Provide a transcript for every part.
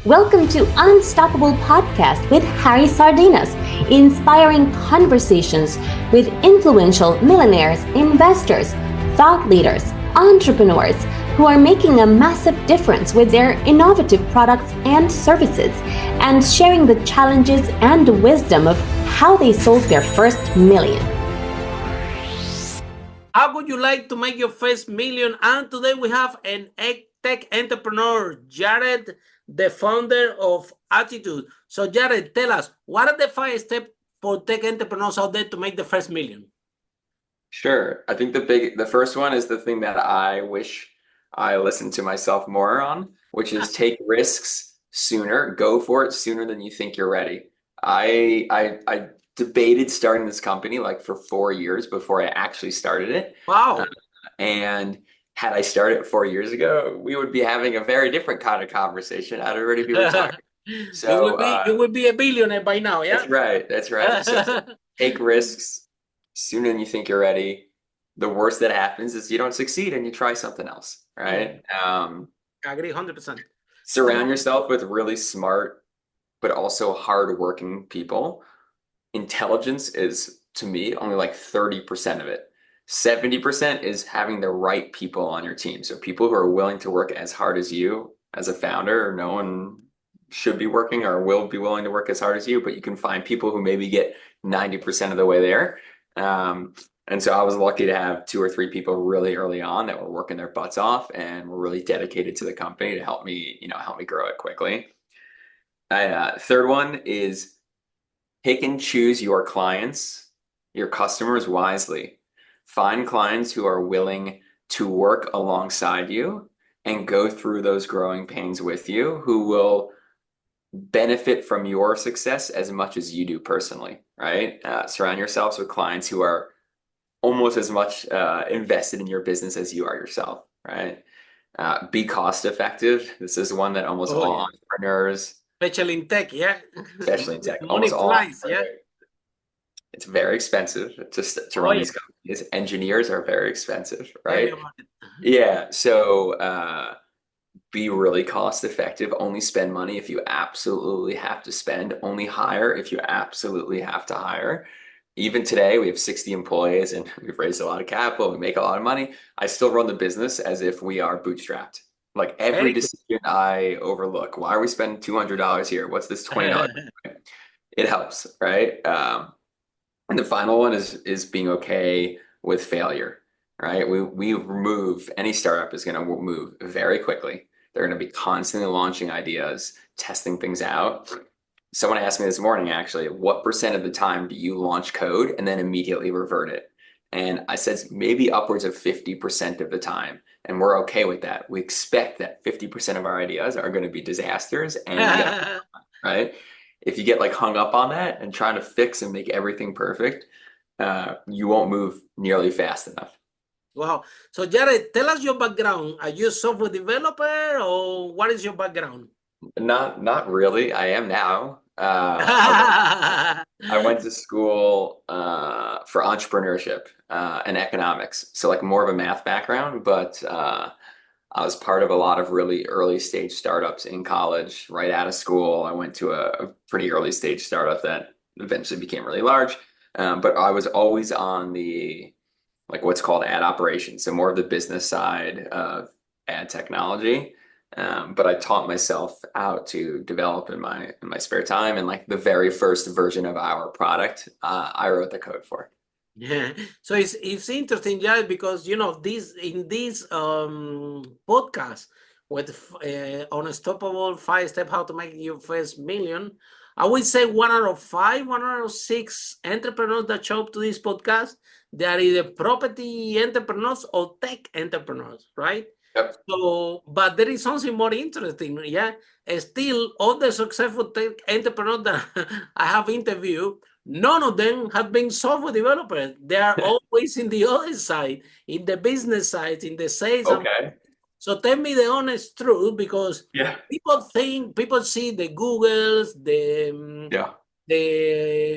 Welcome to Unstoppable Podcast with Harry Sardinas, inspiring conversations with influential millionaires, investors, thought leaders, entrepreneurs who are making a massive difference with their innovative products and services, and sharing the challenges and wisdom of how they sold their first million. How would you like to make your first million? And today we have an tech entrepreneur, Jared, the founder of Attitude. So Jared, tell us, what are the 5 steps for tech entrepreneurs out there to make the first million? Sure. I think the first one is the thing that I wish I listened to myself more on, which is take risks sooner, go for it sooner than you think you're ready. I debated starting this company like for 4 years before I actually started it. Wow. And had I started 4 years ago, we would be having a very different kind of conversation. I'd already be retired. So you would be a billionaire by now, yeah? That's right. So take risks sooner than you think you're ready. The worst that happens is you don't succeed and you try something else, right? I agree 100%. Surround yourself with really smart, but also hardworking people. Intelligence is, to me, only like 30% of it. 70% is having the right people on your team. So people who are willing to work as hard as you as a founder. No one should be working or will be willing to work as hard as you, but you can find people who maybe get 90% of the way there. And so I was lucky to have 2 or 3 people really early on that were working their butts off and were really dedicated to the company to help me grow it quickly. Third one is pick and choose your clients, your customers wisely. Find clients who are willing to work alongside you and go through those growing pains with you, who will benefit from your success as much as you do personally, right? Surround yourselves with clients who are almost as much invested in your business as you are yourself, right? Be cost effective. This is one that almost all entrepreneurs, especially in tech, yeah. Especially in tech, money flies, yeah. It's very expensive to run these companies. Engineers are very expensive, right? Yeah. So be really cost effective. Only spend money if you absolutely have to spend. Only hire if you absolutely have to hire. Even today, we have 60 employees and we've raised a lot of capital. We make a lot of money. I still run the business as if we are bootstrapped. Like every decision I overlook. Why are we spending $200 here? What's this $20? It helps, right? And the final one is being okay with failure, right? We remove, any startup is going to move very quickly. They're going to be constantly launching ideas, testing things out. Someone asked me this morning, actually, what % of the time do you launch code and then immediately revert it? And I said maybe upwards of 50% of the time. And we're okay with that. We expect that 50% of our ideas are going to be disasters, and right? If you get like hung up on that and trying to fix and make everything perfect, you won't move nearly fast enough. Wow. So Jared, tell us your background. Are you a software developer or what is your background? Not really. I am now. I went to school for entrepreneurship and economics. So like more of a math background, but I was part of a lot of really early stage startups in college. Right out of school, I went to a pretty early stage startup that eventually became really large. But I was always on the what's called ad operations, so more of the business side of ad technology. But I taught myself how to develop in my spare time, and like the very first version of our product, I wrote the code for. Yeah, so it's interesting, yeah, because in this podcast with Unstoppable 5 Steps How to Make Your First Million, I would say 1 out of 5, 1 out of 6 entrepreneurs that show up to this podcast, they are either property entrepreneurs or tech entrepreneurs, right? Yep. So, but there is something more interesting, yeah. Still, all the successful tech entrepreneurs that I have interviewed, none of them have been software developers. They are always in the other side, in the business side, in the sales. Okay. So tell me the honest truth, because people see the Googles, the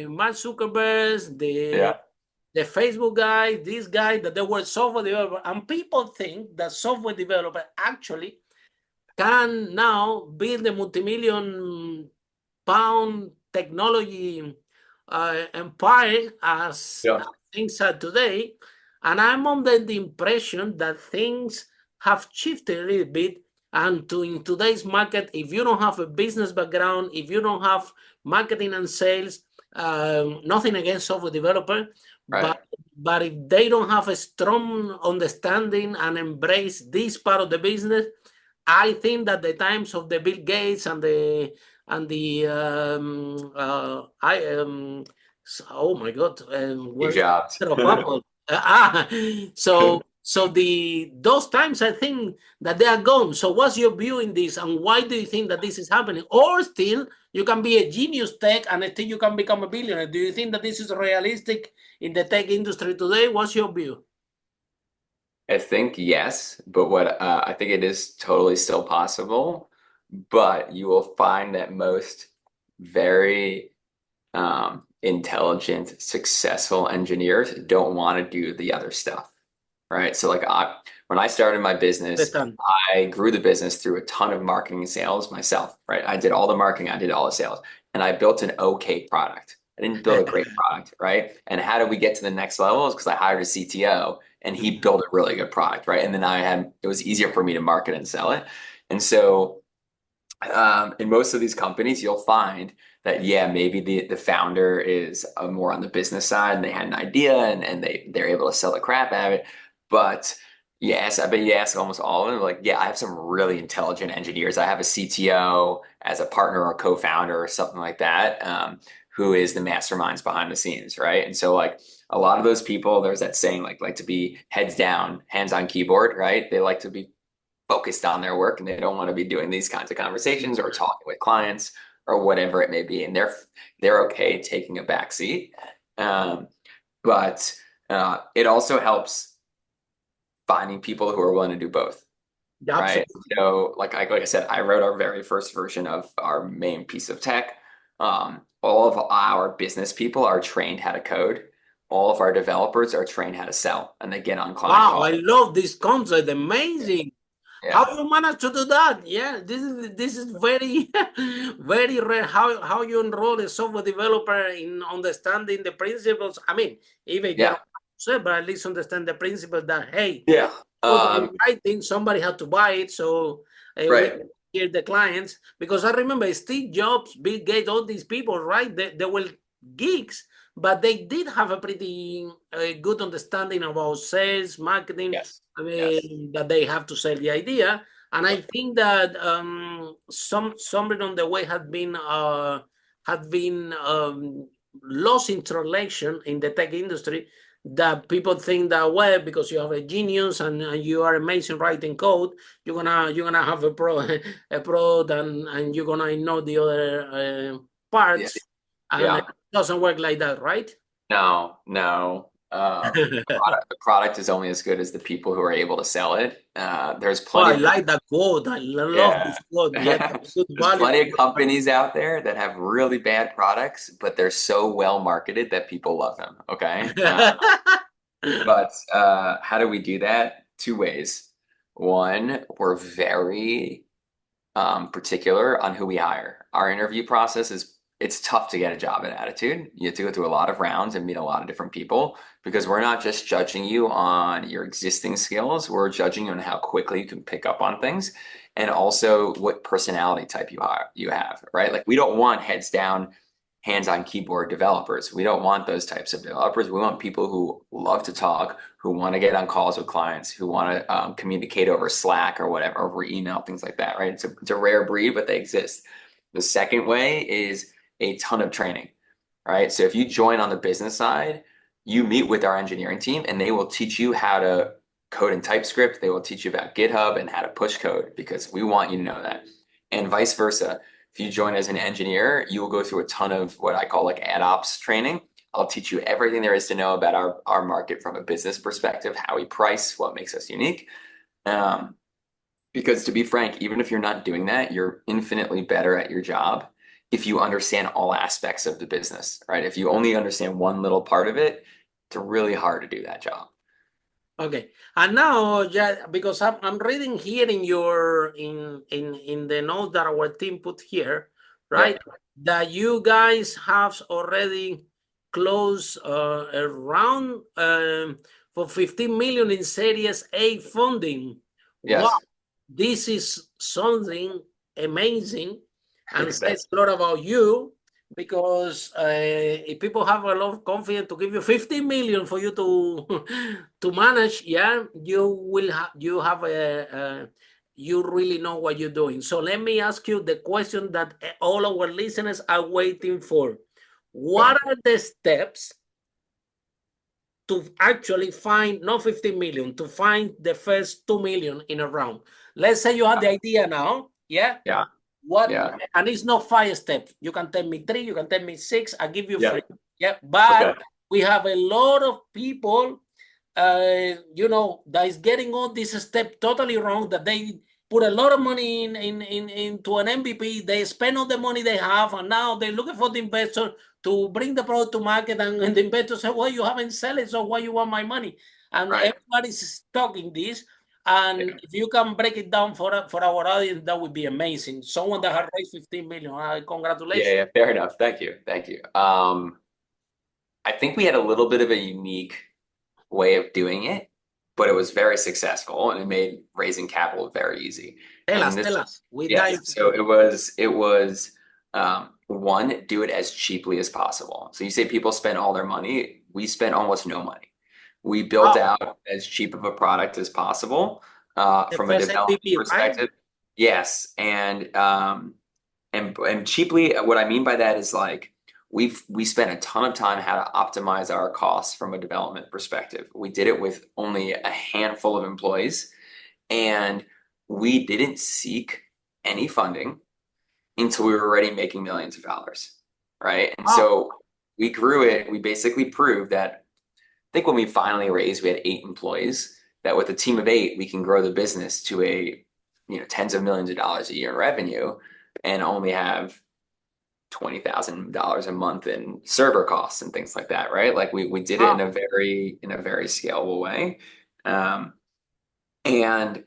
Mark Zuckerbergs, the Facebook guy, this guy, that they were software developer, and people think that software developer actually can now build a multi-million pound technology empire as things are today. And I'm under the impression that things have shifted a little bit. And in today's market, if you don't have a business background, if you don't have marketing and sales, nothing against software developer, but if they don't have a strong understanding and embrace this part of the business, I think that the times of the Bill Gates and the oh my God, Good jobs. So those times, I think that they are gone. So what's your view in this, and why do you think that this is happening? Or still you can be a genius tech and still you can become a billionaire. Do you think that this is realistic in the tech industry today? What's your view? I think yes, but what I think it is totally still possible, but you will find that most very intelligent, successful engineers don't want to do the other stuff, right? So like when I started my business, I grew the business through a ton of marketing and sales myself, right? I did all the marketing, I did all the sales, and I built an okay product. I didn't build a great product, right? And how did we get to the next level? Is because I hired a CTO and he built a really good product, right? And then it was easier for me to market and sell it. And so in most of these companies, you'll find that, yeah, maybe the founder is more on the business side and they had an idea and they're able to sell the crap out of it. But yes, I bet you ask almost all of them, like, yeah, I have some really intelligent engineers. I have a CTO as a partner or co-founder or something like that, who is the masterminds behind the scenes, right? And so like a lot of those people, there's that saying like to be heads down, hands on keyboard, right? They like to be focused on their work and they don't want to be doing these kinds of conversations or talking with clients or whatever it may be. And they're okay taking a back seat. But it also helps finding people who are willing to do both. Right. So like I said, I wrote our very first version of our main piece of tech. All of our business people are trained how to code. All of our developers are trained how to sell, and they get on client calls. Wow, I love this concept. Amazing. Yeah. How you manage to do that? Yeah, this is very very rare. How you enroll a software developer in understanding the principles? I mean, even they don't say, but at least understand the principle that hey, writing somebody had to buy it, so we hear the clients. Because I remember Steve Jobs, Bill Gates, all these people, right? They were geeks, but they did have a pretty good understanding about sales, marketing. I mean, that they have to sell the idea. And I think that somebody on the way had been lost in translation in the tech industry, that people think that, well, because you have a genius and you are amazing writing code, you're gonna have a pro and you're gonna know the other parts. And it doesn't work like that, right? No. The product is only as good as the people who are able to sell it. There's plenty. I like that quote. I love this quote. There's plenty of companies out there that have really bad products, but they're so well marketed that people love them. Okay. But how do we do that? Two ways. One, we're very particular on who we hire. Our interview process it's tough to get a job at Attitude. You have to go through a lot of rounds and meet a lot of different people because we're not just judging you on your existing skills. We're judging you on how quickly you can pick up on things and also what personality type you have, right? Like we don't want heads down, hands on keyboard developers. We don't want those types of developers. We want people who love to talk, who want to get on calls with clients, who want to communicate over Slack or whatever, over email, things like that, right? It's a rare breed, but they exist. The second way is a ton of training, right? So if you join on the business side, you meet with our engineering team and they will teach you how to code in TypeScript. They will teach you about GitHub and how to push code because we want you to know that. And vice versa. If you join as an engineer, you will go through a ton of what I call like ad ops training. I'll teach you everything there is to know about our market from a business perspective, how we price, what makes us unique. Because to be frank, even if you're not doing that, you're infinitely better at your job if you understand all aspects of the business, right? If you only understand one little part of it, it's really hard to do that job. Okay, and now, yeah, because I'm reading here in your in the notes that our team put here, right? Yep. That you guys have already closed a round for 15 million in Series A funding. Wow, Yes. this is something amazing and That's says a lot about you because if people have a lot of confidence to give you 50 million for you to to manage, yeah, you have you really know what you're doing. So let me ask you the question that all our listeners are waiting for. What are the steps to actually find not 15 million, to find the first 2 million in a round? Let's say you have the idea now, yeah? yeah. What, Yeah. and it's not 5 steps. You can tell me 3, you can tell me 6, I give you Yeah. 3. Yeah, but Okay. we have a lot of people, that is getting all this step totally wrong, that they put a lot of money into an MVP, they spend all the money they have, and now they're looking for the investor to bring the product to market, and the investor say, well, you haven't sell it, so why you want my money? And Right. everybody's stuck in this. And Yeah. if you can break it down for our audience, that would be amazing. Someone that has raised 15 million, Yeah. congratulations. Yeah. Fair enough. Thank you. Thank you. I think we had a little bit of a unique way of doing it, but it was very successful and it made raising capital very easy. And Tell this, us. We yes, dive to so know. it was one, do it as cheaply as possible. So you say people spend all their money, we spent almost no money. We built Wow. out as cheap of a product as possible The from a first development MVP, right? perspective. Yes, and cheaply, what I mean by that is like we spent a ton of time how to optimize our costs from a development perspective. We did it with only a handful of employees, and we didn't seek any funding until we were already making millions of dollars, right? And Wow. so we grew it. We basically proved that I think when we finally raised, we had 8 employees. That with a team of 8, we can grow the business to tens of millions of dollars a year in revenue, and only have $20,000 a month in server costs and things like that, right? Like we did it Wow. in a very scalable way, um, and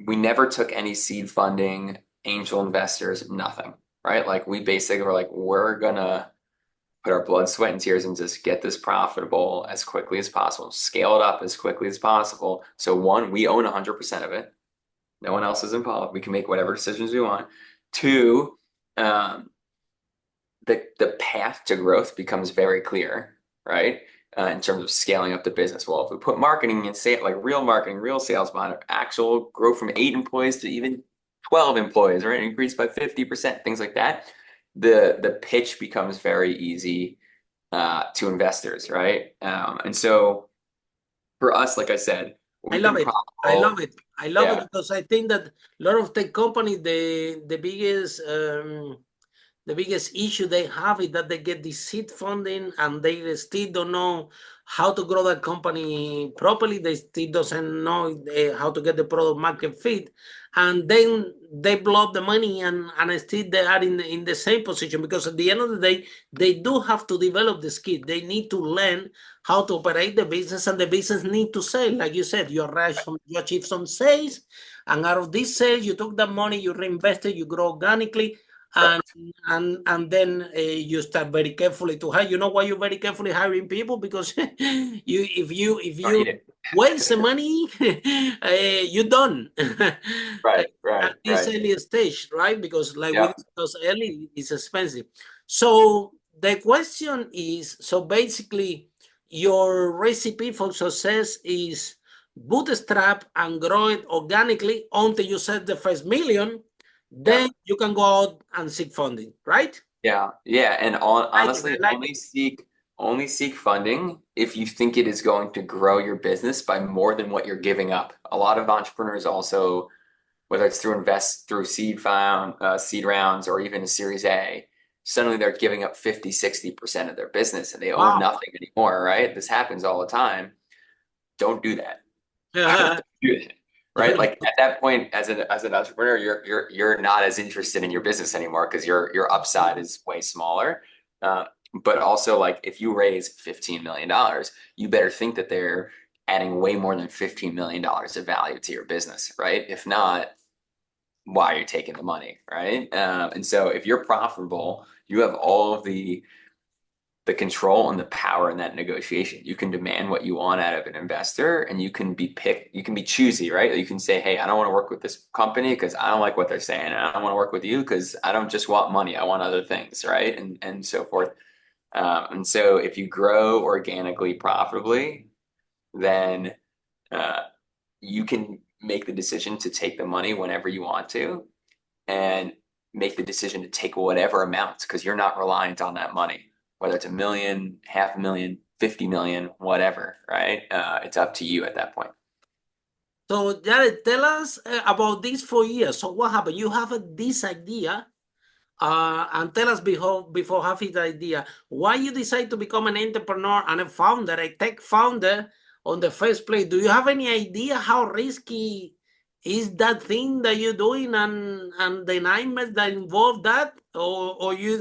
we never took any seed funding, angel investors, nothing, right? Like we basically were like, we're gonna put our blood, sweat, and tears and just get this profitable as quickly as possible, scale it up as quickly as possible. So one, we own 100% of it. No one else is involved. We can make whatever decisions we want. Two, um, the path to growth becomes very clear, right? In terms of scaling up the business. Well, if we put marketing and say like real marketing, real sales behind it, actual growth from 8 employees to even 12 employees, right? Increase by 50%, things like that. The pitch becomes very easy to investors, right? And so for us, like I said, I we've love been it. I love profitable. it. I love it Yeah, because I think that a lot of tech companies, the biggest issue they have is that they get the seed funding and they still don't know how to grow that company properly. They still doesn't know how to get the product market fit, and then they blow up the money and still they are in the same position because at the end of the day they do have to develop the skill. They need to learn how to operate the business, and the business need to sell. Like you said, you achieve some sales, and out of this sales, you took that money, you reinvested, you grow organically, and correct. and then you start very carefully to hire. You know why you're very carefully hiring people? Because if you Don't need waste the it. money, you're done. Right, At right, this right. early stage, right? Because like we Yep. discussed early, it's expensive. So the question is, so basically, your recipe for success is bootstrap and grow it organically until you set the first million, then Yep. you can go out and seek funding, right? Yeah, yeah, and I like it. I honestly, like it. only seek funding if you think it is going to grow your business by more than what you're giving up. A lot of entrepreneurs also, whether it's through seed rounds or even a Series A, suddenly they're giving up 50, 60% of their business and they own Wow. nothing anymore, right? This happens all the time. Don't do that. Don't do that. Right? Like at that point, as an entrepreneur, you're not as interested in your business anymore because your upside is way smaller. Uh, but also, like if you raise $15 million, you better think that they're adding way more than $15 million of value to your business, right? If not, why are you taking the money, right? And so if you're profitable, you have all of the control and the power in that negotiation. You can demand what you want out of an investor, and you can be choosy, right? You can say, hey, I don't want to work with this company because I don't like what they're saying. And I don't want to work with you because I don't just want money. I want other things, right? And so forth. And so if you grow organically profitably, then you can make the decision to take the money whenever you want to, and make the decision to take whatever amount, because you're not reliant on that money, whether it's $1 million, $500,000, 50 million, whatever, right? It's up to you at that point. So Jared, tell us about these 4 years. So what happened? You have this idea, and tell us before having the idea, why you decide to become an entrepreneur and a founder, a tech founder on the first place. Do you have any idea how risky is that thing that you're doing, and the nightmares that involve that, or you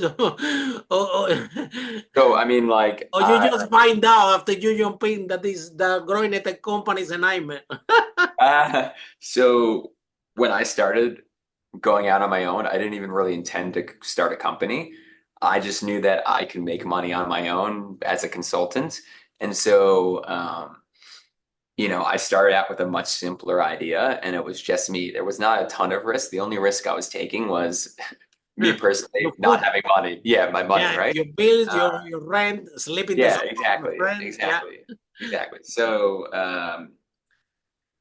So I mean, like, or you just find out after you jump in that the growing a tech company is a nightmare? So when I started going out on my own, I didn't even really intend to start a company. I just knew that I could make money on my own as a consultant. And so, I started out with a much simpler idea, and it was just me. There was not a ton of risk. The only risk I was taking was me personally not having money. Yeah, my money, right? Your bills, your rent, sleeping. Yeah, exactly. So,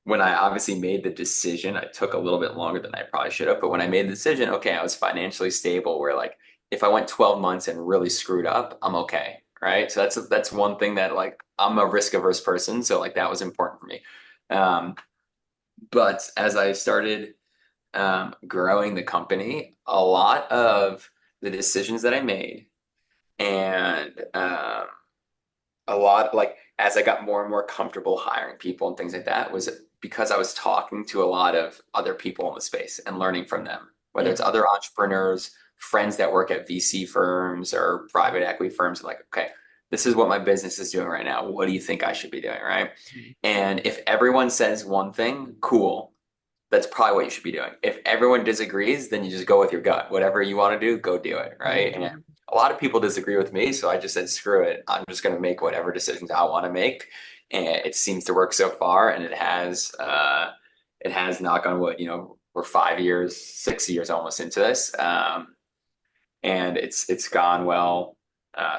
when I obviously made the decision, I took a little bit longer than I probably should have. But when I made the decision, okay, I was financially stable, where like if I went 12 months and really screwed up, I'm okay, right? So that's one thing that, like, I'm a risk averse person, so like that was important for me. But as I started growing the company, a lot of the decisions that I made, and a lot, like, as I got more and more comfortable hiring people and things like that, was because I was talking to a lot of other people in the space and learning from them, whether it's other entrepreneurs, friends that work at VC firms or private equity firms. Like, okay, this is what my business is doing right now. What do you think I should be doing, right? And if everyone says one thing, cool, that's probably what you should be doing. If everyone disagrees, then you just go with your gut. Whatever you want to do, go do it, right? And a lot of people disagree with me, so I just said, screw it. I'm just going to make whatever decisions I want to make. And it seems to work so far, and it has, knock on wood, we're 5 years, 6 years almost into this. And it's gone well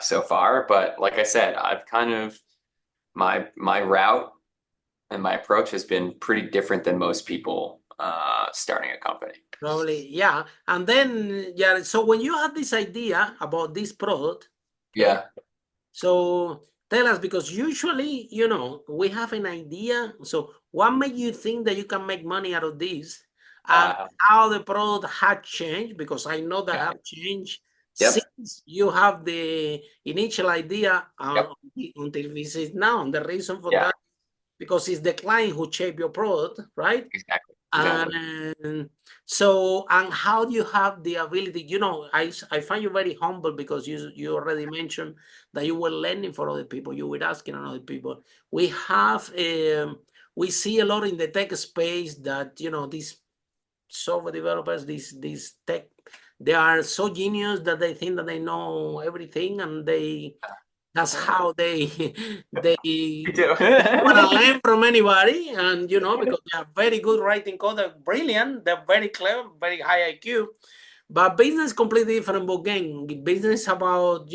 so far. But like I said, I've kind of, my route and my approach has been pretty different than most people starting a company. Probably, yeah. And then, yeah, so when you had this idea about this product, Yeah. So tell us, because usually, we have an idea. So what made you think that you can make money out of this? And how the product had changed? Because I know that have changed since you have the initial idea until this is now. And the reason for that, because it's the client who shaped your product, right? Exactly. And so, and how do you have the ability? I find you very humble, because you already mentioned that you were learning for other people. You were asking on other people. We see a lot in the tech space that, these software developers, these tech, they are so genius that they think that they know everything, and that's how they want to learn from anybody. And because they are very good writing code, they're brilliant, they're very clever, very high IQ. But business is completely different ball game. Business is about,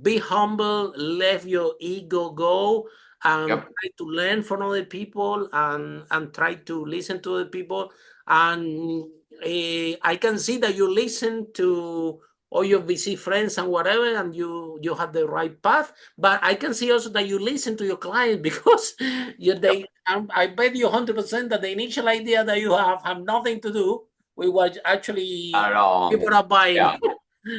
be humble, let your ego go, and try to learn from other people, and try to listen to other people. And I can see that you listen to all your VC friends and whatever, and you have the right path. But I can see also that you listen to your clients, because I bet you 100% that the initial idea that you have nothing to do with what actually Not at all. people are buying.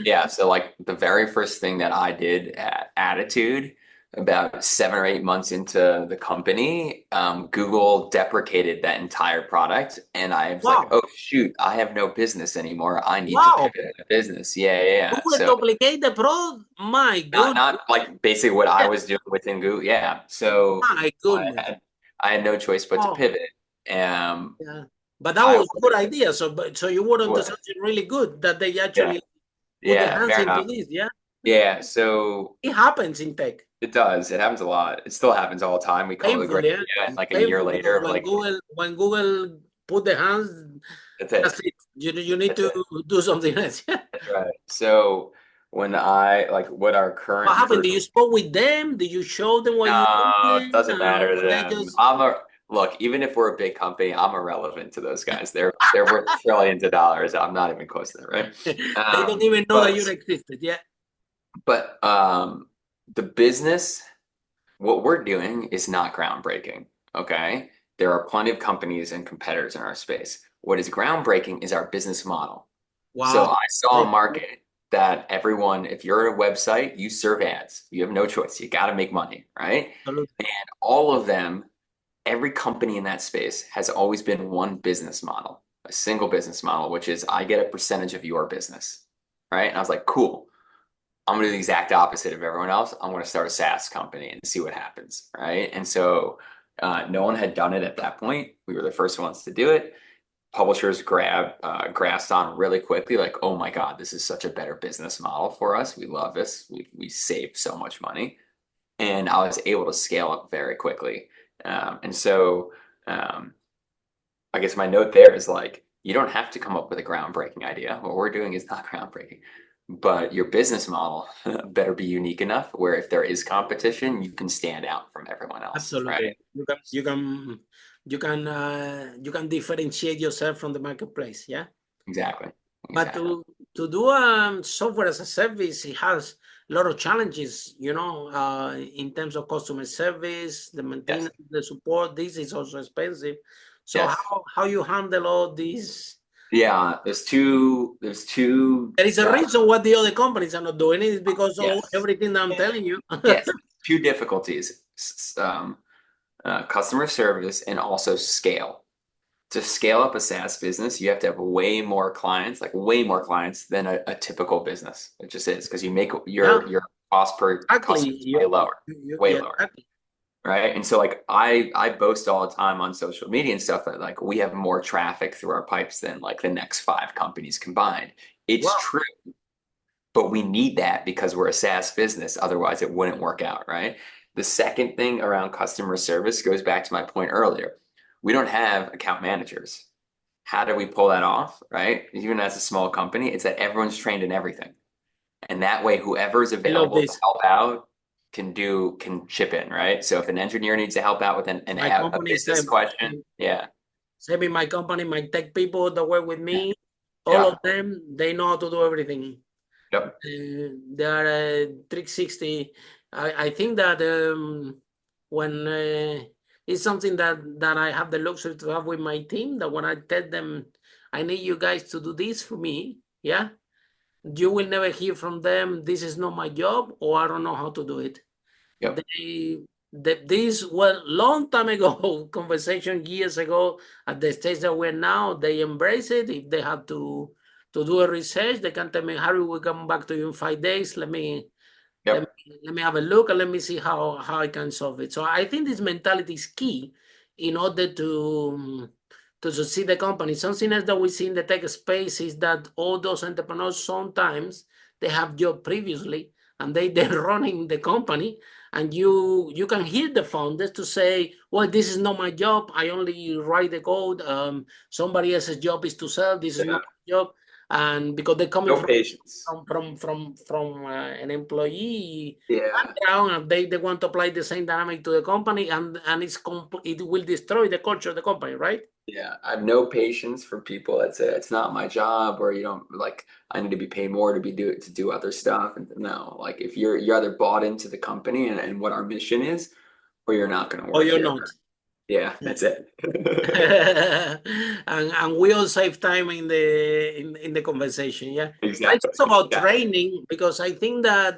Yeah. So like the very first thing that I did at Attitude, about 7 or 8 months into the company, Google deprecated that entire product, and I was like, oh shoot, I have no business anymore. I need to pivot the business. Yeah. Google duplicate the product? My goodness. Not like basically what I was doing within Google. Yeah. So my goodness. I had no choice but to pivot. Yeah. But that was a good idea. So you were onto something really good that they actually put their hands into this. Yeah. Yeah. So it happens in tech. it does. It happens a lot. It still happens all the time. We call it a great idea, and like a year later, when like Google put their hands, that's it. You need to do something else. That's right. So when what our current What happened? Did you spoke with them? Did you show them what you did? it doesn't matter to They them. just Look, even if we're a big company, I'm irrelevant to those guys. They're worth trillions of dollars. I'm not even close to that, right? they don't even know that you existed. Yeah. But the business, what we're doing is not groundbreaking. Okay. There are plenty of companies and competitors in our space. What is groundbreaking is our business model. Wow. So I saw a market that everyone, if you're a website, you serve ads. You have no choice. You got to make money, right? Absolutely. And all of them, every company in that space has always been one business model, a single business model, which is I get a percentage of your business, right? And I was like, cool. I'm going to do the exact opposite of everyone else. I'm going to start a SaaS company and see what happens, right? And so no one had done it at that point. We were the first ones to do it. Publishers grasped on really quickly, like, oh my God, this is such a better business model for us. We love this. We save so much money. And I was able to scale up very quickly. And so I guess my note there is like, you don't have to come up with a groundbreaking idea. What we're doing is not groundbreaking, but your business model better be unique enough where if there is competition, you can stand out from everyone else. Absolutely. Right? You can differentiate yourself from the marketplace. Yeah. Exactly. But to do software as a service, it has a lot of challenges, in terms of customer service, the maintenance, the support. This is also expensive. So how you handle all these? Yeah, there's two. There is a reason why the other companies are not doing it. Is because of everything that I'm telling you. Yes, two difficulties: customer service and also scale. To scale up a SaaS business, you have to have way more clients than a typical business. It just is because you make your cost per customer way lower, Exactly. right? And so like I boast all the time on social media and stuff that like we have more traffic through our pipes than like the next 5 companies combined. It's true, but we need that because we're a SaaS business. Otherwise, it wouldn't work out, right? The second thing around customer service goes back to my point earlier. We don't have account managers. How do we pull that off, right? Even as a small company, it's that everyone's trained in everything. And that way, whoever's available to help out can chip in, right? So if an engineer needs to help out with a business question, Same in my company, my tech people that work with me, all of them, they know how to do everything. Yep. They are 360. I think that when it's something that I have the luxury to have with my team, that when I tell them, I need you guys to do this for me, you will never hear from them, this is not my job, or I don't know how to do it. Yep. This was long time ago, conversation years ago, at the stage that we're now, they embrace it. If they have to do a research, they can tell me, Harry, we'll come back to you in 5 days. Let me have a look and let me see how I can solve it. So I think this mentality is key in order to succeed the company. Something else that we see in the tech space is that all those entrepreneurs, sometimes they have job previously and they're running the company, and you can hear the founders to say, well, this is not my job. I only write the code. Somebody else's job is to sell. This is not my job. And because they're coming from an employee background, and they want to apply the same dynamic to the company, and it will destroy the culture of the company, right? Yeah, I have no patience for people that say it's not my job, or you don't like I need to be paid more to do other stuff. And no, like if you're either bought into the company and what our mission is, or you're not going to work. Or you're not. Yeah, that's it. and we all save time in the conversation. Yeah, exactly. It's about training, because I think that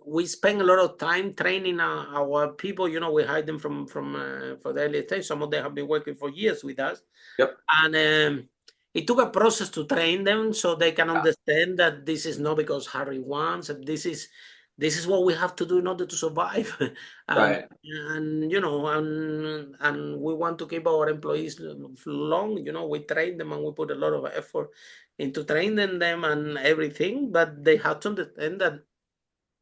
we spend a lot of time training our people. We hire them from for the early stage. Some of them have been working for years with us. Yep. And it took a process to train them so they can understand that this is not because Harry wants. This is this is what we have to do in order to survive. Right. And and we want to keep our employees long. We train them and we put a lot of effort into training them and everything, but they have to understand that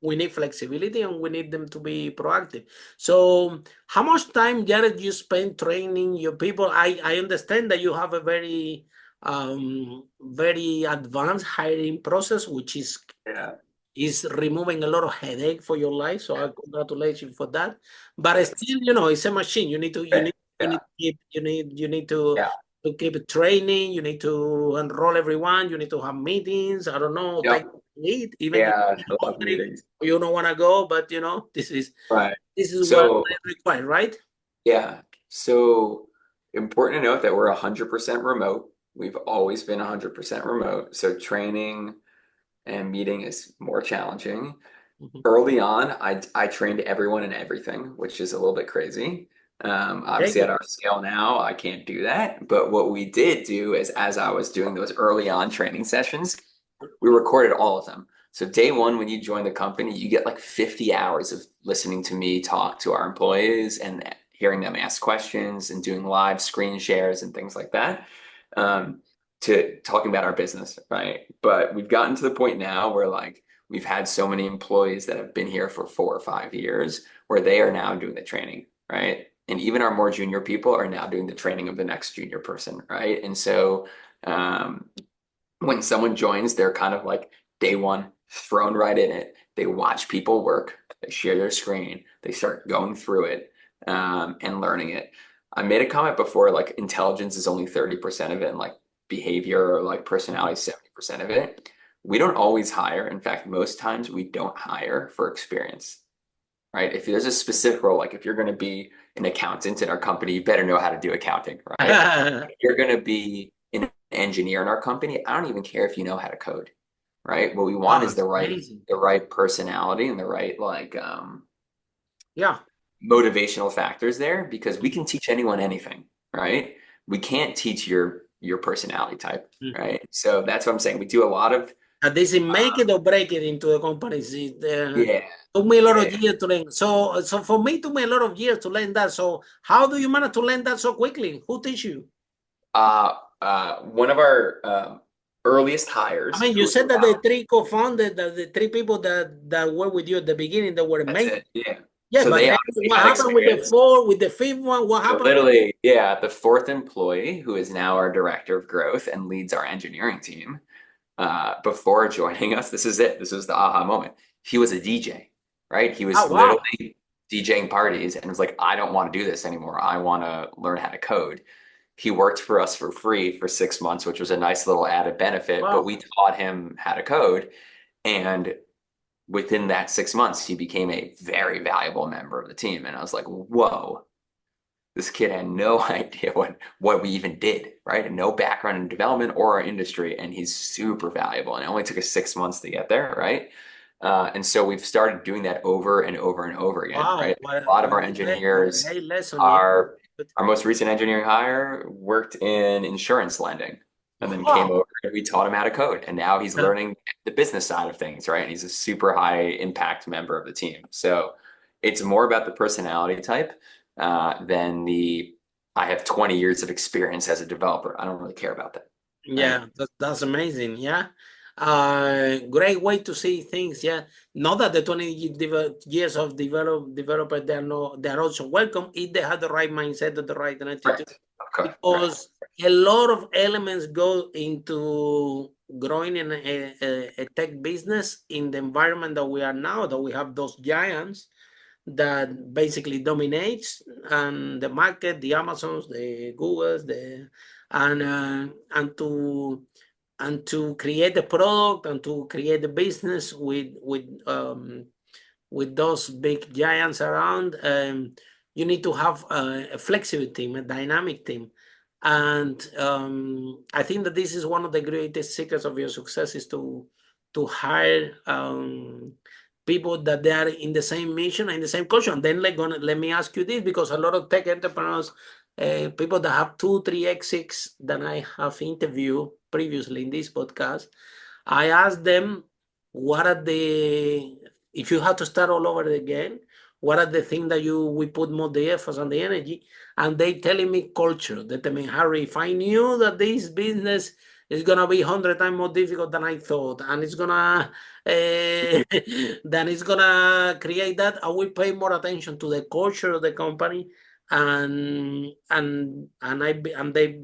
we need flexibility and we need them to be proactive. So how much time, Jared, you spend training your people? I understand that you have a very advanced hiring process, which is removing a lot of headache for your life. So I congratulate you for that. But still, it's a machine. You need to keep training. You need to enroll everyone. You need to have meetings. I don't know, take eat, even if Yeah, you're I love hungry, meetings. you don't want to go, but this is Right. what So I require, right? yeah. So important to note that we're 100% remote. We've always been 100% remote. So training and meeting is more challenging. Mhm. Early on, I trained everyone in everything, which is a little bit crazy. Obviously, at our scale now, I can't do that. But what we did do is, as I was doing those early on training sessions, we recorded all of them. So day one, when you join the company, you get like 50 hours of listening to me talk to our employees and hearing them ask questions and doing live screen shares and things like that, to talking about our business, right? But we've gotten to the point now where like we've had so many employees that have been here for 4 or 5 years where they are now doing the training, right? And even our more junior people are now doing the training of the next junior person, right? And so when someone joins, they're kind of like day one, thrown right in it. They watch people work, they share their screen, they start going through it, and learning it. I made a comment before, like intelligence is only 30% of it, and like behavior or like personality is 70% of it. We don't always hire. In fact, most times we don't hire for experience, right? If there's a specific role, like if you're going to be an accountant in our company, you better know how to do accounting, right? If you're going to be an engineer in our company, I don't even care if you know how to code, right? What we want is the right personality and the right like motivational factors there, because we can teach anyone anything, right? We can't teach your personality type, right? So that's what I'm saying. We do a lot of This is make it or break it into the companies. yeah. Took me a lot of years to learn. So for me, it took me a lot of years to learn that. So how do you manage to learn that so quickly? Who teach you? One of our earliest hires. I mean, you said that the three co-founders, the three people that were with you at the beginning, that were amazing. Yeah. Yeah, So but they then obviously what had happened with the experience. with the fifth one? What So happened? literally, yeah, the fourth employee, who is now our director of growth and leads our engineering team, before joining us, this is it. This was the aha moment. He was a DJ, right? He was literally DJing parties and was like, I don't want to do this anymore. I want to learn how to code. He worked for us for free for 6 months, which was a nice little added benefit, but we taught him how to code. And within that 6 months, he became a very valuable member of the team. And I was like, whoa, this kid had no idea what we even did, right? And no background in development or our industry. And he's super valuable. And it only took us 6 months to get there, right? And so we've started doing that over and over and over again, right? A lot of our engineers, our most recent engineering hire worked in insurance lending and then came over and we taught him how to code. And now he's learning the business side of things, right? And he's a super high impact member of the team. So it's more about the personality type than I have 20 years of experience as a developer. I don't really care about that. Yeah, that's amazing. Yeah. Great way to see things. Yeah. Not that the 20 years of developer, they're also welcome if they have the right mindset and the right attitude. Because a lot of elements go into growing in a tech business in the environment that we are now, that we have those giants that basically dominates and the market, the Amazons, the Googles, and to create the product and to create the business with those big giants around, you need to have a flexible team, a dynamic team. And I think that this is one of the greatest secrets of your success is to hire people that they are in the same mission and the same culture. And then let me ask you this, because a lot of tech entrepreneurs, people that have 2-3 exits that I have interviewed previously in this podcast, I asked them what are the if you have to start all over again, what are the things that we put more the effort and the energy? And they telling me culture. They tell me, Harry, if I knew that this business is gonna be 100 times more difficult than I thought, and it's gonna then it's gonna create that, I will pay more attention to the culture of the company. And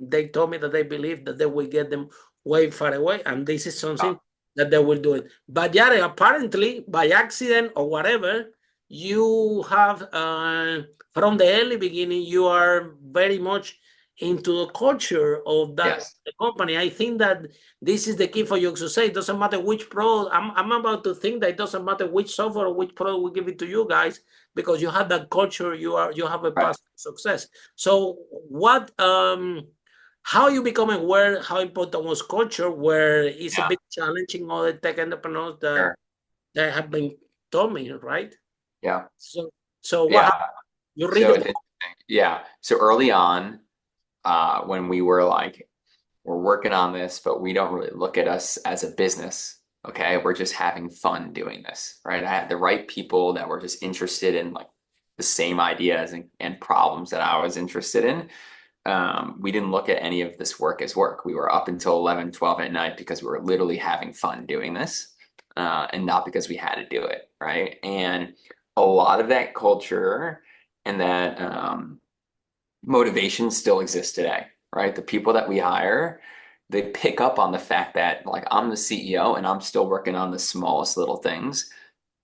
they told me that they believe that they will get them way far away, and this is something that they will do it. But yeah, apparently by accident or whatever, you have from the early beginning, you are very much into the culture of that Yes. company. I think that this is the key for you to say. It doesn't matter which product. I'm about to think that it doesn't matter which software or which product we give it to you guys, because you have that culture. You have a past success. So what how you become aware how important was culture, where it's a bit challenging all the tech entrepreneurs that have been told me, right? Yeah. So what happened? You read So the book? yeah. So early on, when we were like, we're working on this, but we don't really look at us as a business. Okay, we're just having fun doing this, right? I had the right people that were just interested in like the same ideas and problems that I was interested in. We didn't look at any of this work as work. We were up until 11, 12 at night because we were literally having fun doing this, and not because we had to do it, right? And a lot of that culture and that motivation still exists today, right? The people that we hire, they pick up on the fact that like I'm the CEO and I'm still working on the smallest little things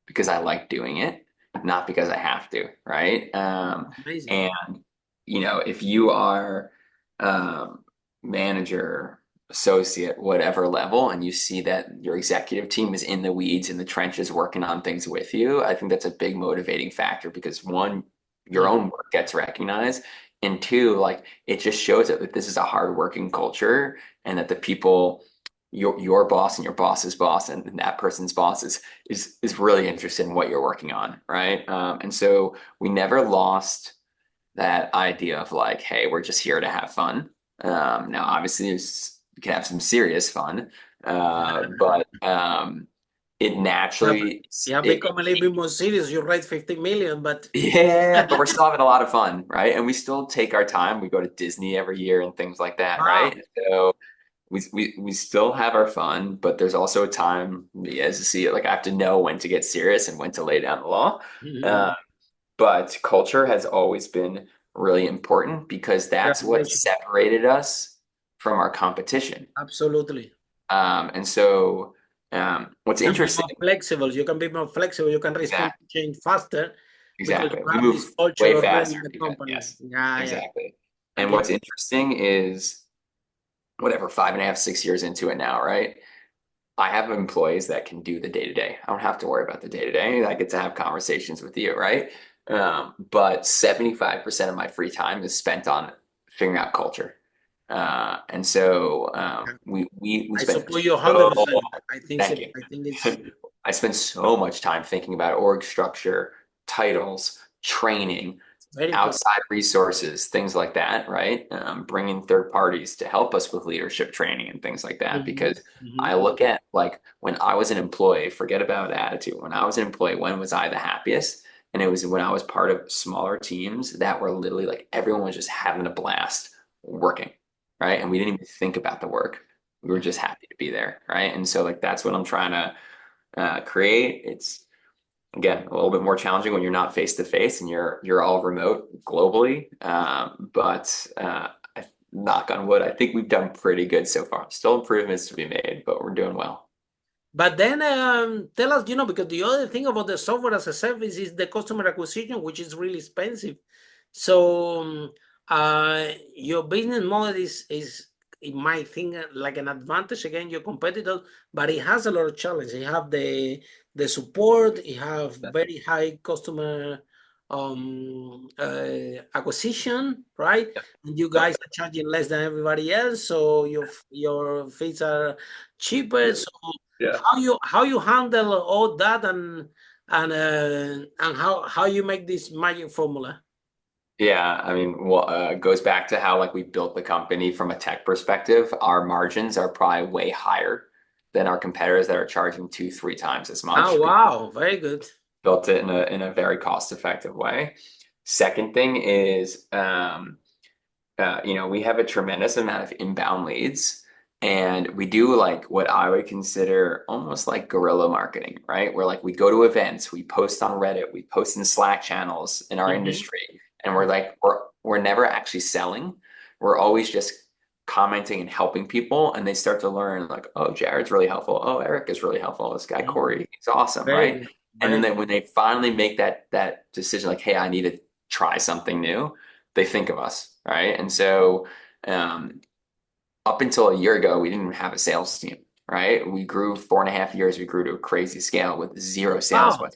because I like doing it, not because I have to, right? Amazing. And if you are manager, associate, whatever level, and you see that your executive team is in the weeds, in the trenches, working on things with you, I think that's a big motivating factor because one, your own work gets recognized, and two, like it just shows that this is a hardworking culture and that the people, your boss and your boss's boss and that person's boss is really interested in what you're working on, right? And so we never lost that idea of like, hey, we're just here to have fun. Now, obviously, you can have some serious fun, but it naturally, Yeah, become a little bit more serious. You write 50 million, but yeah, but we're still having a lot of fun, right? And we still take our time. We go to Disney every year and things like that, wow. right? So we still have our fun, but there's also a time, me as a CEO, like I have to know when to get serious and when to lay down the law. But culture has always been really important because that's what separated us from our competition. Absolutely. And so what's interesting, flexible. You can be more flexible. You can respond to change faster. Exactly. Because We you have this move culture way already in faster. the company. Yes, Yeah, exactly. yeah. And what's interesting is whatever, 5.5, 6 years into it now, right? I have employees that can do the day to day. I don't have to worry about the day to day. I get to have conversations with you, right? But 75% of my free time is spent on figuring out culture. And so we I spend support you 100%. thank you. I think it's I spend so much time thinking about org structure, titles, training, very important. outside resources, things like that, right? Bringing third parties to help us with leadership training and things like that. Because I look at like when I was an employee, forget about attitude. When I was an employee, when was I the happiest? And it was when I was part of smaller teams that were literally like everyone was just having a blast working, right? And we didn't even think about the work. We were just happy to be there, right? And so like that's what I'm trying to create. It's again a little bit more challenging when you're not face to face and you're all remote globally. But knock on wood, I think we've done pretty good so far. Still improvements to be made, but we're doing well. But then tell us, because the other thing about the software as a service is the customer acquisition, which is really expensive. So your business model is it might think like an advantage against your competitor, but it has a lot of challenges. You have the support, you have very high customer acquisition, right? And you guys are charging less than everybody else, so your fees are cheaper. So Yeah. how you handle all that and how you make this magic formula? Yeah, I mean, well, it goes back to how like we built the company from a tech perspective. Our margins are probably way higher than our competitors that are charging 2-3 times as much. Oh, wow. Very good. Built it in a very cost-effective way. Second thing is, we have a tremendous amount of inbound leads, and we do like what I would consider almost like guerrilla marketing, right? Where like we go to events, we post on Reddit, we post in Slack channels in our industry, and we're never actually selling. We're always just commenting and helping people, and they start to learn like, oh, Jared's really helpful. Oh, Eric is really helpful. This guy Corey, he's awesome, right? And then when they finally make that decision, like, hey, I need to try something new, they think of us, right? And so up until a year ago, we didn't have a sales team, right? We grew 4.5 years. We grew to a crazy scale with zero sales. Wow.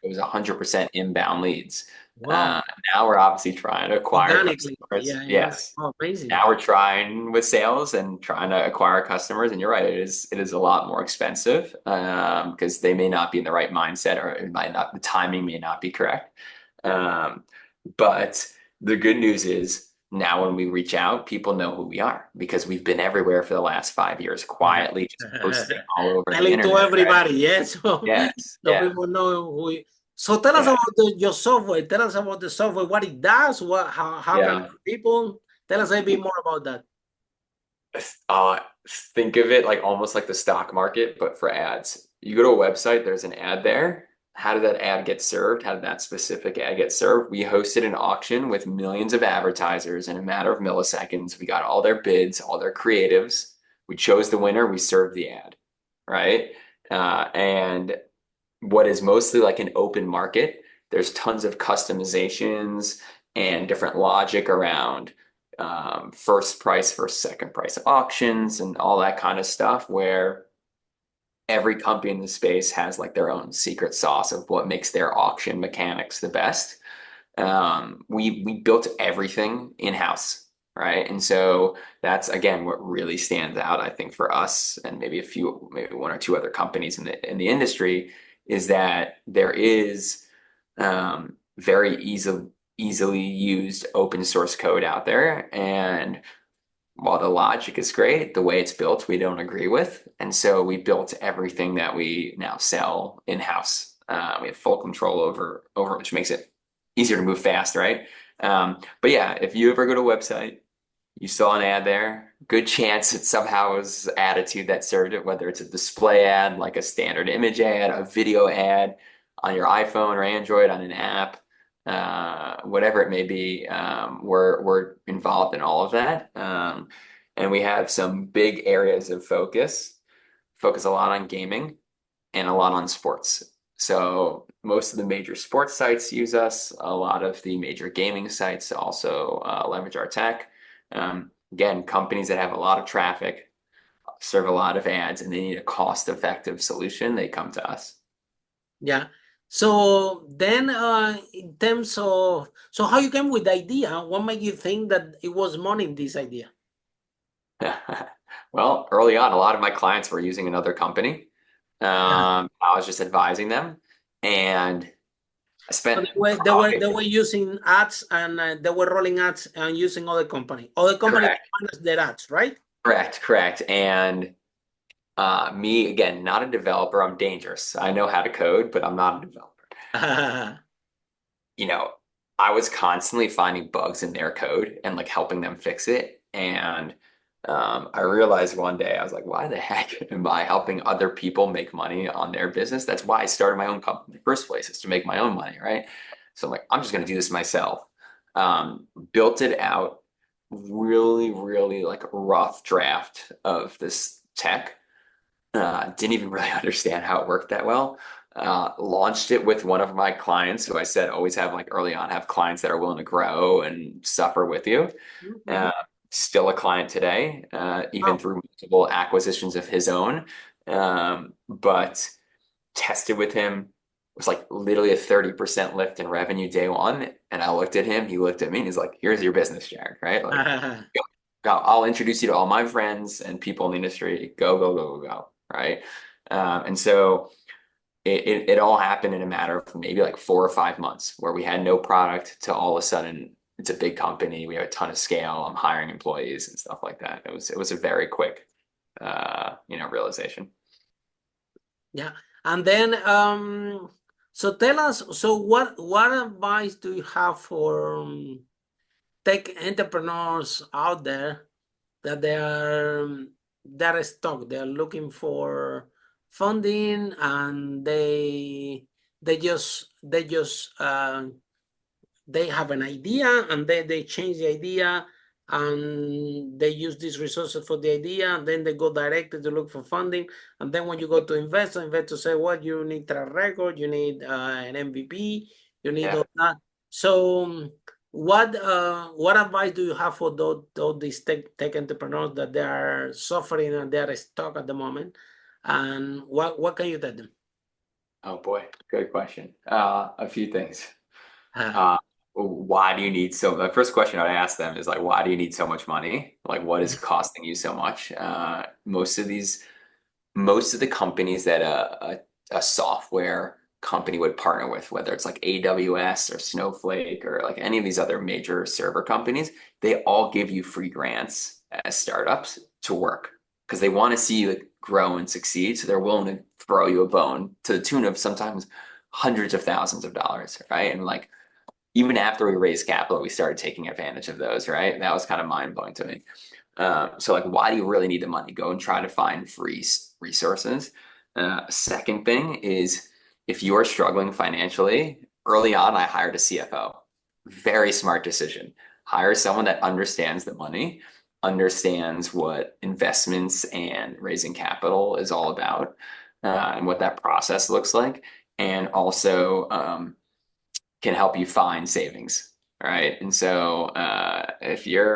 It was 100% inbound leads. Wow. Now we're obviously trying to acquire customers. Yeah. Yes. Oh, amazing. Now we're trying with sales and trying to acquire customers. And you're right, it is a lot more expensive because they may not be in the right mindset, or the timing may not be correct. But the good news is now when we reach out, people know who we are because we've been everywhere for the last 5 years, quietly just posting all over the internet. Telling to everybody, right? Yes. Yes. So people know who we. So tell us about your software. Tell us about the software, what it does, how can people tell us a bit more about that. Think of it like almost like the stock market, but for ads. You go to a website, there's an ad there. How did that ad get served? How did that specific ad get served? We hosted an auction with millions of advertisers in a matter of milliseconds. We got all their bids, all their creatives. We chose the winner. We served the ad, right? And what is mostly like an open market, there's tons of customizations and different logic around first price versus second price auctions and all that kind of stuff, where every company in the space has like their own secret sauce of what makes their auction mechanics the best. We built everything in-house, right? And so that's again what really stands out, I think, for us and maybe one or two other companies in the industry, is that there is very easily used open source code out there, and while the logic is great, the way it's built, we don't agree with. And so we built everything that we now sell in-house. We have full control over which makes it easier to move fast, right? But yeah, if you ever go to a website, you saw an ad there, good chance it somehow was Attitude that served it, whether it's a display ad, like a standard image ad, a video ad on your iPhone or Android on an app. Whatever it may be, we're involved in all of that. And we have some big areas of focus a lot on gaming and a lot on sports. So most of the major sports sites use us. A lot of the major gaming sites also leverage our tech. Again, companies that have a lot of traffic, serve a lot of ads, and they need a cost-effective solution, they come to us. Yeah. So then in terms of, so how you came with the idea? What made you think that it was money in this idea? Well, early on, a lot of my clients were using another company. I was just advising them, and I spent. So they were using ads, and they were rolling ads and using other company. Other company manage their ads, right? Correct. And me, again, not a developer. I'm dangerous. I know how to code, but I'm not a developer. I was constantly finding bugs in their code and like helping them fix it. And I realized one day, I was like, why the heck am I helping other people make money on their business? That's why I started my own company in the first place, is to make my own money, right? So I'm like, I'm just going to do this myself. Built it out, really, really like rough draft of this tech. Didn't even really understand how it worked that well. Launched it with one of my clients who I said always have, like, early on, have clients that are willing to grow and suffer with you. Still a client today, even through multiple acquisitions of his own. But tested with him, was like literally a 30% lift in revenue day one. And I looked at him, he looked at me, and he's like, here's your business, Jared, right? Like, I'll introduce you to all my friends and people in the industry. Go, right? And so it all happened in a matter of maybe like 4 or 5 months, where we had no product to all of a sudden it's a big company. We have a ton of scale. I'm hiring employees and stuff like that. It was a very quick, realization. Yeah. And then, so tell us, so what advice do you have for tech entrepreneurs out there that they're stuck, they're looking for funding, and they have an idea, and they change the idea, and they use these resources for the idea, and then they go directly to look for funding. And then when you go to investor say, what, you need track record, you need an MVP, you need all that. So what advice do you have for these tech entrepreneurs that they are suffering and they are stuck at the moment? And what can you tell them? Oh boy, good question. A few things. Why do you need the first question I'd ask them is like, why do you need so much money? Like, what is costing you so much? Most of the companies that a software company would partner with, whether it's like AWS or Snowflake or like any of these other major server companies, they all give you free grants as startups to work because they want to see you grow and succeed. So they're willing to throw you a bone to the tune of sometimes hundreds of thousands of dollars, right? And like, even after we raised capital, we started taking advantage of those, right? That was kind of mind blowing to me. So like, why do you really need the money? Go and try to find free resources. Second thing is if you are struggling financially, early on, I hired a CFO. Very smart decision. Hire someone that understands the money, understands what investments and raising capital is all about, and what that process looks like, and also can help you find savings, right? And so if you've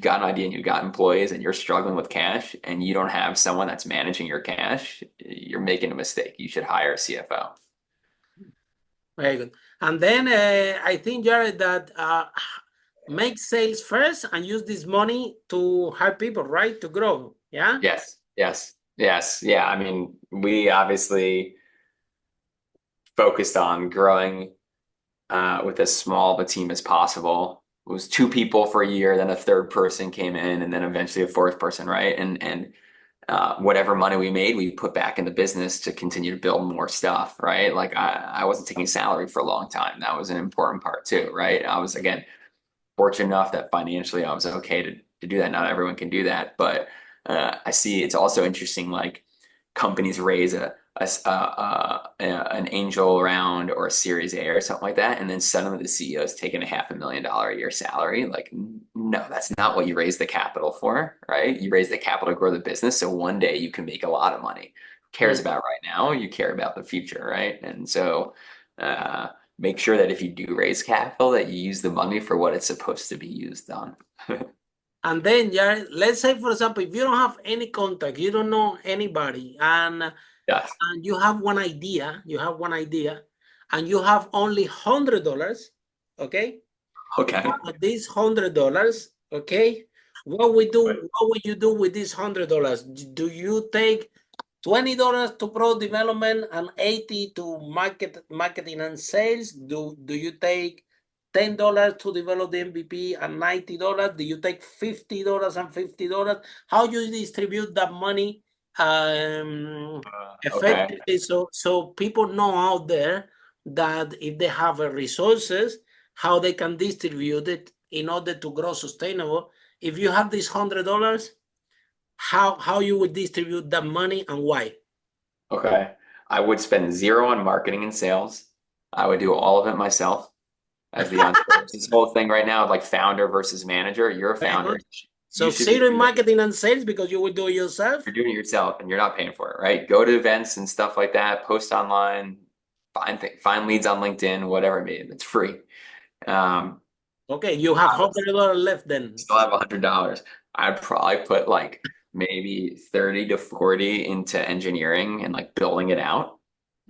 got an idea and you've got employees and you're struggling with cash and you don't have someone that's managing your cash, you're making a mistake. You should hire a CFO. Very good. And then I think, Jared, that make sales first and use this money to help people, right? To grow. Yeah? Yes. Yeah. I mean, we obviously focused on growing with as small of a team as possible. It was 2 people for a year, then a third person came in, and then eventually a fourth person, right? And whatever money we made, we put back in the business to continue to build more stuff, right? Like I wasn't taking salary for a long time. That was an important part too, right? I was, again, fortunate enough that financially I was okay to do that. Not everyone can do that, but I see it's also interesting, like companies raise an angel round or a Series A or something like that, and then suddenly the CEO is taking a $500,000 a year salary. Like, no, that's not what you raise the capital for, right? You raise the capital to grow the business, so one day you can make a lot of money. Who cares about right now? You care about the future, right? And so make sure that if you do raise capital, that you use the money for what it's supposed to be used on. And then, Jared, let's say, for example, if you don't have any contact, you don't know anybody, and you have one idea, and you have only $100, okay? Okay. These $100, okay? What would you do with these $100? Do you take $20 to product development and 80 to marketing and sales? Do you take $10 to develop the MVP and $90? Do you take $50 and $50? How you distribute that money effectively, so people know out there that if they have resources, how they can distribute it in order to grow sustainable. If you have this $100, how you would distribute that money and why? Okay. I would spend 0 on marketing and sales. I would do all of it myself as the entrepreneur. This whole thing right now, like founder versus manager, you're a founder. So 0 in marketing and sales because you would do it yourself? You're doing it yourself and you're not paying for it, right? Go to events and stuff like that, post online, find leads on LinkedIn, whatever it may be. It's free. Okay, you have $100 left then. Still have $100. I'd probably put like maybe 30 to 40 into engineering and like building it out.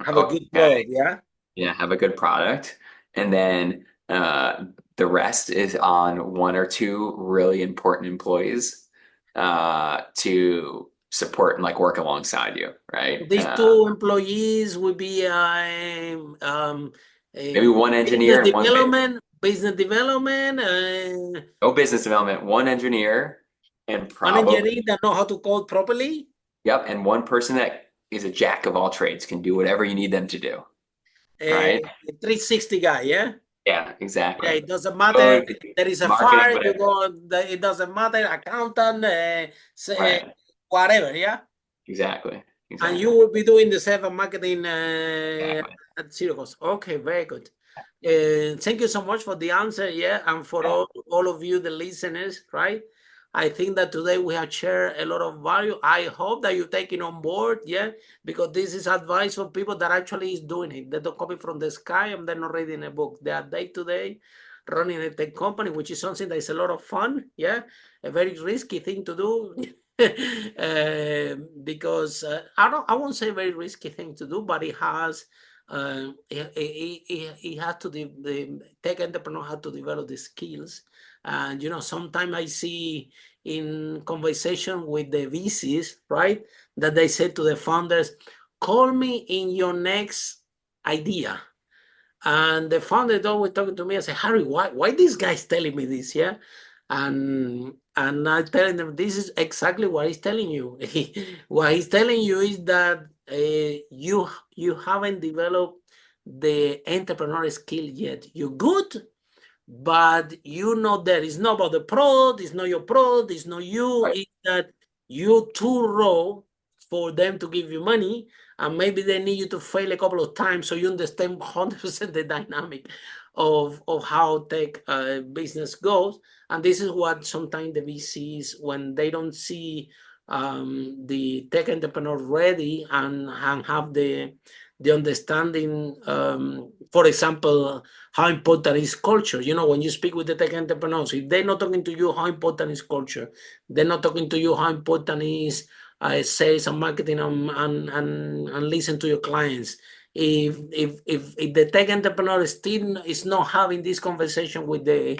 Have a good product, yeah? Yeah, have a good product. And then the rest is on 1 or 2 really important employees to support and like work alongside you, right? These 2 employees would be maybe 1 engineer and 1 business development. No business development, 1 engineer and One engineer that know how to code properly. Yep, and 1 person that is a jack of all trades, can do whatever you need them to do, right? 360 guy, yeah? Yeah, exactly. Yeah, it doesn't matter. There is a marketing, fire, you whatever. go, it doesn't matter, accountant, Right. whatever, yeah? Exactly. And Exactly. you will be doing the sales and marketing Exactly. at zero cost. Okay, very good. Thank you so much for the answer, yeah, and for all of you, the listeners, right? I think that today we have shared a lot of value. I hope that you take it on board, yeah, because this is advice for people that actually is doing it. They don't copy from the sky and they're not reading a book. They are day-to-day running a tech company, which is something that is a lot of fun, yeah, a very risky thing to do. Because I won't say very risky thing to do, but it has he has to the tech entrepreneur has to develop the skills. And sometimes I see in conversation with the VCs, right, that they say to the founders, call me in your next idea. And the founder is always talking to me and say, Harry, why this guy's telling me this? Yeah. And I'm telling them this is exactly what he's telling you. What he's telling you is that you haven't developed the entrepreneurial skill yet. You're good, but you know that it's not about the product, it's not your product, it's not you, Right. it's that you're too raw for them to give you money, and maybe they need you to fail a couple of times so you understand 100% the dynamic of how tech business goes. And this is what sometimes the VCs, when they don't see the tech entrepreneur ready and have the understanding, for example, how important is culture. When you speak with the tech entrepreneurs, if they're not talking to you how important is culture, they're not talking to you how important is sales and marketing and listen to your clients. If the tech entrepreneur still is not having this conversation with the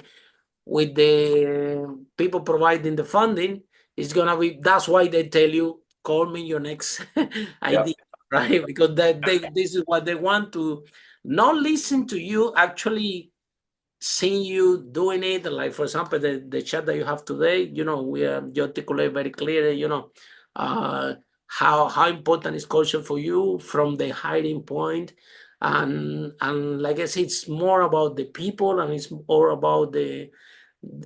people providing the funding, it's gonna be. That's why they tell you, call me your next idea, right? Because this is what they want to not listen to you, actually seeing you doing it. Like, for example, the chat that you have today, you articulate very clearly, how important is culture for you from the hiring point. And like I said, it's more about the people, and it's more about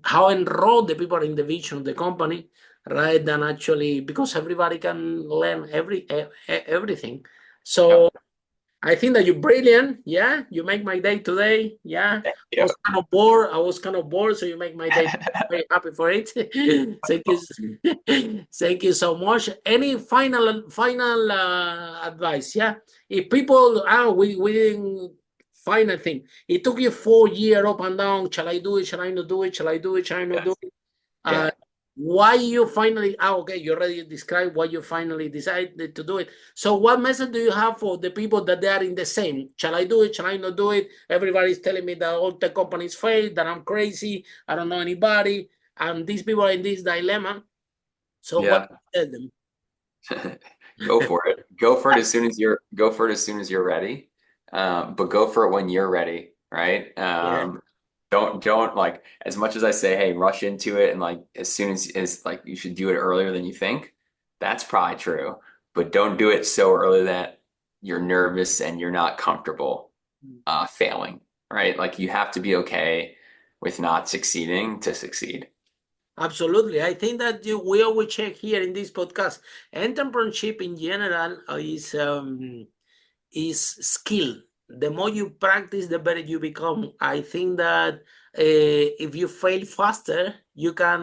how enrolled the people are in the vision of the company, right? Than actually, because everybody can learn everything. So I think that you're brilliant. Yeah, you make my day today. Yeah, I was kind of bored. So you make my day. Very happy for it. Thank you, thank you so much. Any final advice? Yeah, if people, we didn't find a thing. It took you 4 years up and down. Shall I do it? Shall I not do it? Shall I do it? Shall I not do it? Why you finally, okay, you already described why you finally decided to do it. So what message do you have for the people that they are in the same? Shall I do it? Shall I not do it? Everybody's telling me that all tech companies fail, that I'm crazy, I don't know anybody, and these people are in this dilemma. So what do you tell them? Go for it. Go for it as soon as you're ready. But go for it when you're ready, right? Don't like, as much as I say, hey, rush into it, and like as soon as like you should do it earlier than you think. That's probably true, but don't do it so early that you're nervous and you're not comfortable failing, right? Like you have to be okay with not succeeding to succeed. Absolutely. I think that we always check here in this podcast. Entrepreneurship in general is skill. The more you practice, the better you become. I think that if you fail faster, you can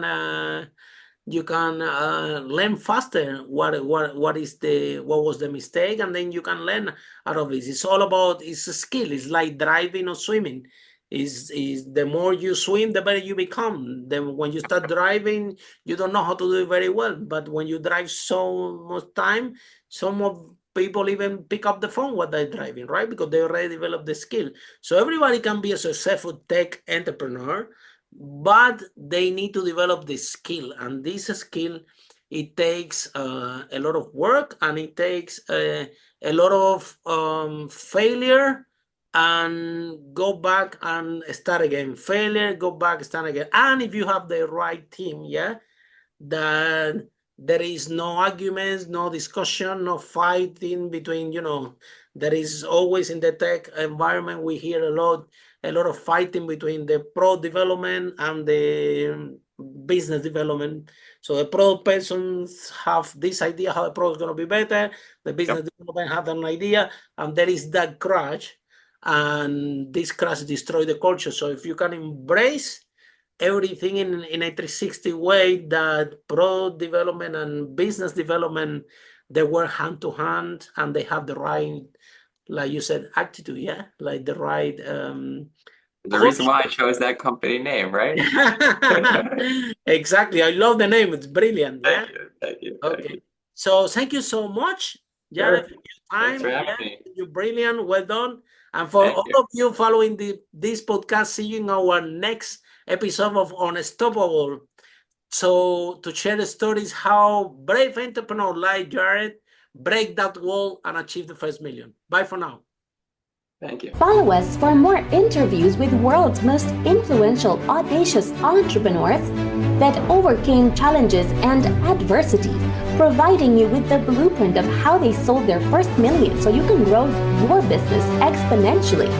learn faster what was the mistake, and then you can learn out of it. It's all about, it's a skill. It's like driving or swimming. Is the more you swim, the better you become. Then when you start driving, you don't know how to do it very well, but when you drive so much time, some of people even pick up the phone while they're driving, right? Because they already developed the skill. So everybody can be a successful tech entrepreneur, but they need to develop the skill. And this skill, it takes a lot of work, and it takes a lot of failure, and go back and start again. Failure, go back, start again. And if you have the right team, yeah, that There is no arguments, no discussion, no fighting between, there is always in the tech environment, we hear a lot of fighting between the product development and the business development. So the product persons have this idea how the product is going to be better. The business development have an idea, and there is that crash, and this crash destroy the culture. So if you can embrace everything in a 360 way, that product development and business development, they work hand to hand, and they have the right, like you said, attitude, like the right the reason why I chose that company name, right? Exactly. I love the name. It's brilliant. Thank you. Okay. So thank you so much, Jared, for your time. Thanks for having me. You're brilliant. Well done. And for all of you following this podcast, see you in our next episode of Unstoppable. So to share the stories how brave entrepreneurs like Jared break that wall and achieve the first million. Bye for now. Thank you. Follow us for more interviews with world's most influential, audacious entrepreneurs that overcame challenges and adversity, providing you with the blueprint of how they sold their first million so you can grow your business exponentially.